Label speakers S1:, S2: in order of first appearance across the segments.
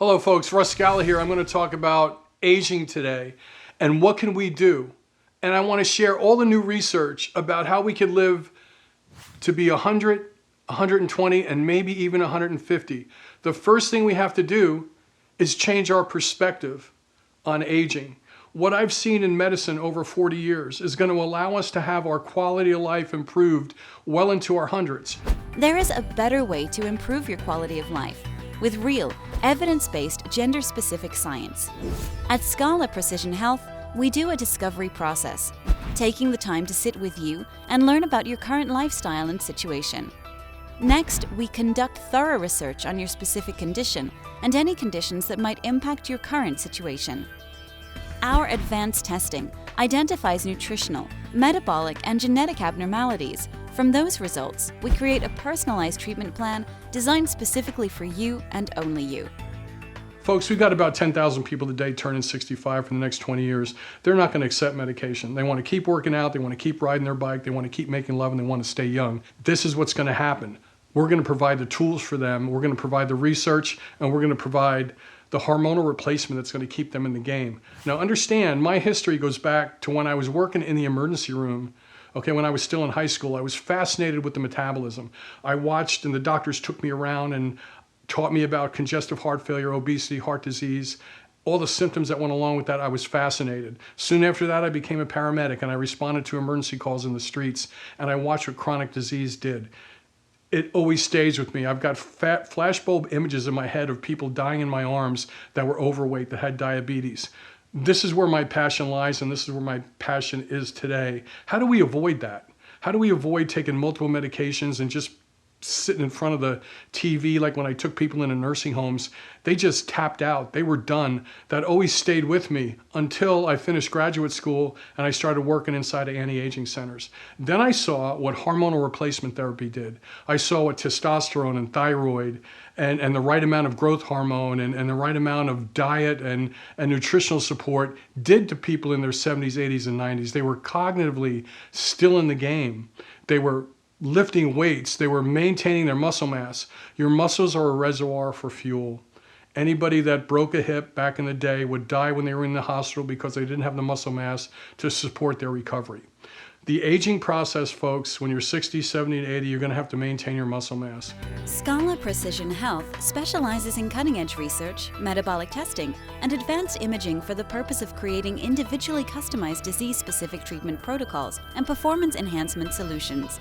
S1: Hello folks, Russ Scala here. I'm going to talk about aging today and what can we do. And I want to share all the new research about how we could live to be 100, 120, and maybe even 150. The first thing we have to do is change our perspective on aging. What I've seen in medicine over 40 years is going to allow us to have our quality of life improved well into our hundreds.
S2: There is a better way to improve your quality of life with real, evidence-based, gender-specific science. At Scala Precision Health, we do a discovery process, taking the time to sit with you and learn about your current lifestyle and situation. Next, we conduct thorough research on your specific condition and any conditions that might impact your current situation. Our advanced testing identifies nutritional, metabolic, and genetic abnormalities. From those results, we create a personalized treatment plan designed specifically for you and only you.
S1: Folks, we've got about 10,000 people today turning 65 for the next 20 years. They're not going to accept medication. They want to keep working out, they want to keep riding their bike, they want to keep making love, and they want to stay young. This is what's going to happen. We're going to provide the tools for them, we're going to provide the research, and we're going to provide the hormonal replacement that's going to keep them in the game. Now understand, my history goes back to when I was working in the emergency room. Okay, when I was still in high school, I was fascinated with the metabolism. I watched, and the doctors took me around and taught me about congestive heart failure, obesity, heart disease, all the symptoms that went along with that. I was fascinated. Soon after that, I became a paramedic and I responded to emergency calls in the streets, and I watched what chronic disease did. It always stays with me. I've got flashbulb images in my head of people dying in my arms that were overweight, that had diabetes. This is where my passion lies, and this is where my passion is today. How do we avoid that? How do we avoid taking multiple medications and just sitting in front of the TV like when I took people into nursing homes? They just tapped out. They were done. That always stayed with me until I finished graduate school and I started working inside of anti-aging centers. Then I saw what hormonal replacement therapy did. I saw what testosterone and thyroid and the right amount of growth hormone and the right amount of diet and nutritional support did to people in their 70s, 80s, and 90s. They were cognitively still in the game. They were lifting weights, they were maintaining their muscle mass. Your muscles are a reservoir for fuel. Anybody that broke a hip back in the day would die when they were in the hospital because they didn't have the muscle mass to support their recovery. The aging process, folks, when you're 60, 70, and 80, you're going to have to maintain your muscle mass.
S2: Scala Precision Health specializes in cutting-edge research, metabolic testing, and advanced imaging for the purpose of creating individually customized disease-specific treatment protocols and performance enhancement solutions.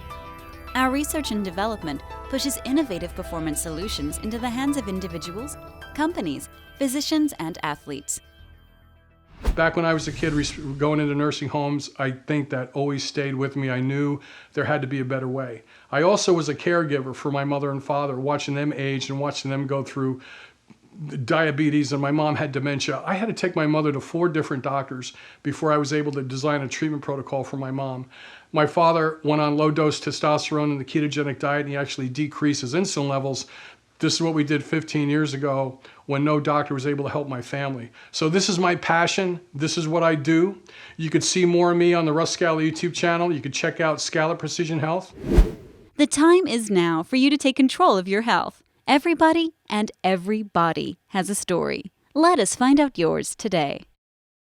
S2: Our research and development pushes innovative performance solutions into the hands of individuals, companies, physicians, and athletes.
S1: Back when I was a kid going into nursing homes, I think that always stayed with me. I knew there had to be a better way. I also was a caregiver for my mother and father, watching them age and watching them go through diabetes, and my mom had dementia. I had to take my mother to 4 different doctors before I was able to design a treatment protocol for my mom. My father went on low-dose testosterone and the ketogenic diet, and he actually decreased his insulin levels. This is what we did 15 years ago when no doctor was able to help my family. So this is my passion. This is what I do. You could see more of me on the Russ Scala YouTube channel. You could check out Scala Precision Health.
S2: The time is now for you to take control of your health. Everybody and every body has a story. Let us find out yours today.